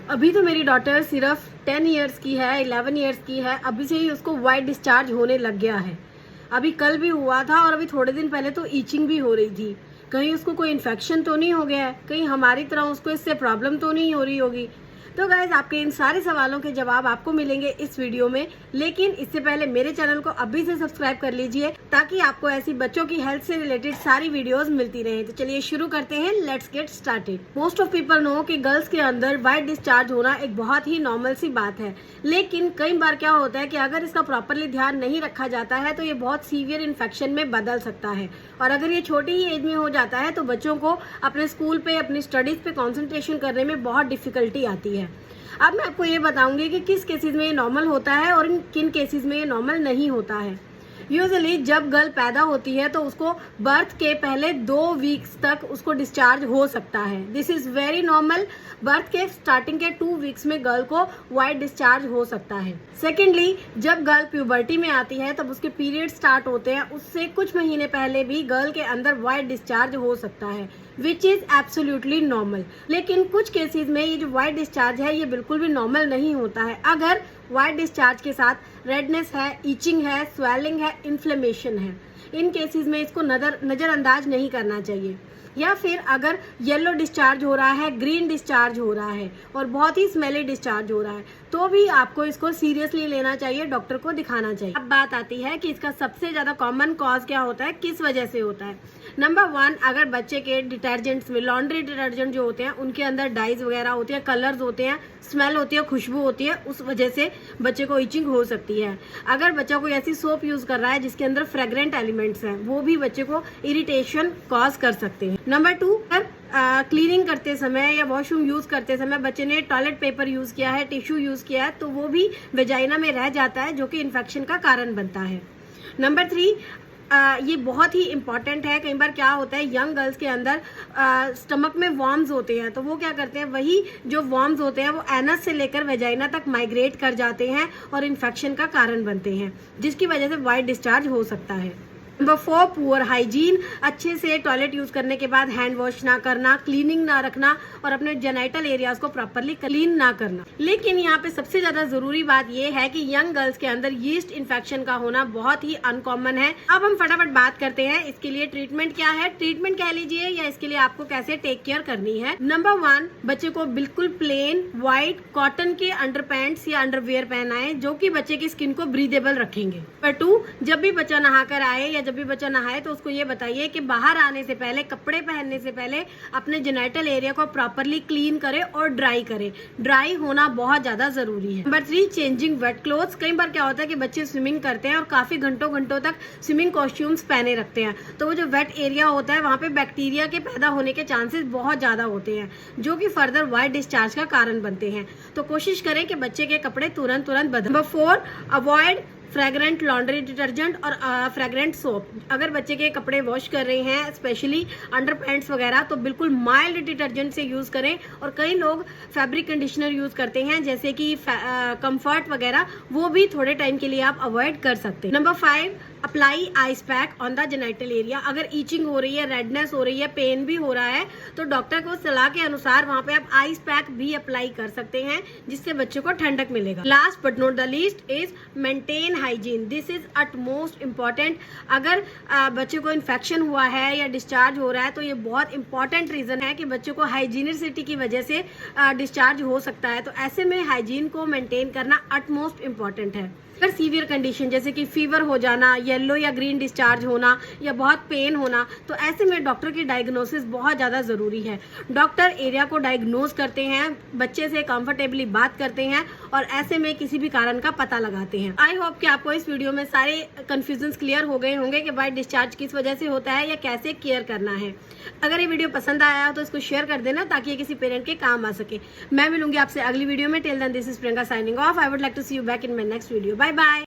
अभी तो मेरी डॉटर सिर्फ 10 इयर्स की है, 11 इयर्स की है। अभी से ही उसको वाइट डिस्चार्ज होने लग गया है। अभी कल भी हुआ था और अभी थोड़े दिन पहले तो ईचिंग भी हो रही थी। कहीं उसको कोई इन्फेक्शन तो नहीं हो गया है, कहीं हमारी तरह उसको इससे प्रॉब्लम तो नहीं हो रही होगी। तो गाइज, आपके इन सारे सवालों के जवाब आपको मिलेंगे इस वीडियो में। लेकिन इससे पहले मेरे चैनल को अभी से सब्सक्राइब कर लीजिए ताकि आपको ऐसी बच्चों की हेल्थ से रिलेटेड सारी वीडियोस मिलती रहें। तो चलिए शुरू करते हैं। Let's get started. Most of people know कि गर्ल्स के अंदर वाइट डिस्चार्ज होना एक बहुत ही नॉर्मल सी बात है। लेकिन कई बार क्या होता है कि अगर इसका प्रॉपरली ध्यान नहीं रखा जाता है तो ये बहुत सीवियर इन्फेक्शन में बदल सकता है। और अगर ये छोटी ही एज में हो जाता है तो बच्चों को अपने स्कूल पे, अपनी स्टडीज पे कंसंट्रेशन करने में बहुत डिफिकल्टी आती है। अब मैं आपको ये बताऊंगी कि किस केसेस में ये नॉर्मल होता है और किन केसेस में ये नॉर्मल नहीं होता है। यूजुअली जब गर्ल पैदा होती है तो उसको बर्थ के पहले 2 वीक्स तक उसको डिस्चार्ज हो सकता है। This is very normal. Birth के स्टार्टिंग के 2 वीक्स में गर्ल को वाइट डिस्चार्ज हो सकता है। सेकेंडली, जब गर्ल प्यूबर्टी में आती है तब उसके पीरियड स्टार्ट होते हैं, उससे कुछ महीने पहले भी गर्ल के अंदर वाइट डिस्चार्ज हो सकता है, विच इज एब्सोल्युटली नॉर्मल। लेकिन कुछ केसेस में ये जो वाइट डिस्चार्ज है ये बिल्कुल भी नॉर्मल नहीं होता है। अगर वाइट डिस्चार्ज के साथ रेडनेस है, ईचिंग है, स्वेलिंग है, इन्फ्लेमेशन है, इन केसेस में इसको नजरअंदाज नहीं करना चाहिए। या फिर अगर येलो डिस्चार्ज हो रहा है, ग्रीन डिस्चार्ज हो रहा है और बहुत ही स्मेली डिस्चार्ज हो रहा है तो भी आपको इसको सीरियसली लेना चाहिए, डॉक्टर को दिखाना चाहिए। अब बात आती है कि इसका सबसे ज्यादा कॉमन कॉज क्या होता है, किस वजह से होता है। नंबर 1, अगर बच्चे के डिटर्जेंट्स में, लॉन्ड्री डिटर्जेंट जो होते हैं उनके अंदर डाइज वगैरह होती है, कलर्स होते हैं, स्मेल होती है, खुशबू होती है, उस वजह से बच्चे को इचिंग हो सकती है। अगर बच्चा कोई ऐसी सोप यूज कर रहा है जिसके अंदर फ्रेग्रेंट एलिमेंट्स हैं, वो भी बच्चे को इरिटेशन कॉज कर सकते हैं। नंबर 2, क्लीनिंग करते समय या वॉशरूम यूज करते समय बच्चे ने टॉयलेट पेपर यूज किया है, टिश्यू यूज किया है तो वो भी वेजाइना में रह जाता है जो कि इन्फेक्शन का कारण बनता है। नंबर 3, ये बहुत ही इम्पॉर्टेंट है। कई बार क्या होता है, यंग गर्ल्स के अंदर स्टमक में वॉर्म्स होते हैं तो वो क्या करते हैं, वही जो वॉर्म्स होते हैं वो एनस से लेकर वेजाइना तक माइग्रेट कर जाते हैं और इन्फेक्शन का कारण बनते हैं, जिसकी वजह से वाइट डिस्चार्ज हो सकता है। Number 4, poor hygiene. अच्छे से टॉयलेट यूज करने के बाद हैंड वॉश ना करना, क्लीनिंग ना रखना और अपने जेनाइटल एरियाज को प्रॉपरली क्लीन ना करना। लेकिन यहाँ पे सबसे ज्यादा जरूरी बात यह है कि यंग गर्ल्स के अंदर यीस्ट इन्फेक्शन का होना बहुत ही अनकॉमन है। अब हम फटाफट बात करते हैं इसके लिए ट्रीटमेंट क्या है, ट्रीटमेंट कह लीजिए, या इसके लिए आपको कैसे टेक केयर करनी है। नंबर 1, बच्चे को बिल्कुल प्लेन व्हाइट कॉटन के अंडरपैंट्स या अंडरवियर पहनाएं जो कि बच्चे की स्किन को ब्रीदेबल रखेंगे। नंबर 2, जब भी बच्चा नहाकर आए या जब भी बच्चा नहाए तो उसको ये बताइए कि बाहर आने से पहले, कपड़े पहनने से पहले अपने जेनाइटल एरिया को प्रॉपरली क्लीन करे और ड्राई करे। ड्राई होना बहुत ज्यादा जरूरी है। Number 3, changing wet clothes. कई बार क्या होता है कि बच्चे स्विमिंग करते हैं और काफी घंटों घंटों तक स्विमिंग कॉस्ट्यूम्स पहने रखते हैं तो वो जो वेट एरिया होता है वहां पे बैक्टीरिया के पैदा होने के चांसेस बहुत ज्यादा होते हैं जो कि फर्दर वाइट डिस्चार्ज का कारण बनते हैं। तो कोशिश करें कि बच्चे के कपड़े तुरंत बदलें। Number 4, avoid fragrant laundry detergent और फ्रेग्रेंट सोप। अगर बच्चे के कपड़े वॉश कर रहे हैं, स्पेशली अंडर पैंट्स वगैरह, तो बिल्कुल माइल्ड डिटर्जेंट से यूज करें। और कई लोग फैब्रिक कंडीशनर यूज करते हैं जैसे कि कंफर्ट वगैरह, वो भी थोड़े टाइम के लिए आप अवॉइड कर सकते हैं। Number 5, apply ice pack on the genital area. अगर ईचिंग हो रही है, रेडनेस हो रही है, पेन भी हो रहा है तो डॉक्टर को सलाह के अनुसार वहां पे आप आइस पैक भी अप्लाई कर सकते हैं जिससे बच्चे को ठंडक मिलेगा। Last but not the least is maintain hygiene. This is utmost important. अगर बच्चे को इन्फेक्शन हुआ है या डिस्चार्ज हो रहा है तो ये बहुत इंपॉर्टेंट रीजन है कि बच्चे को हाइजीनिसिटी की वजह से डिस्चार्ज हो सकता है। तो ऐसे में हाइजीन को मेंटेन करना अट मोस्ट इम्पॉर्टेंट है। अगर सीवियर कंडीशन जैसे कि फीवर हो जाना, येलो या ग्रीन डिस्चार्ज होना या बहुत पेन होना, तो ऐसे में डॉक्टर की डायग्नोसिस बहुत ज़्यादा ज़रूरी है। डॉक्टर एरिया को डायग्नोज करते हैं, बच्चे से कंफर्टेबली बात करते हैं और ऐसे में किसी भी कारण का पता लगाते हैं। आई होप कि आपको इस वीडियो में सारे कंफ्यूजन्स क्लियर हो गए होंगे कि वाइट डिस्चार्ज किस वजह से होता है या कैसे केयर करना है। अगर ये वीडियो पसंद आया तो इसको शेयर कर देना ताकि ये किसी पेरेंट के काम आ सके। मैं मिलूंगी आपसे अगली वीडियो में। Till then, this is Priyanka signing off. I would like to see you back in my next video. Bye bye.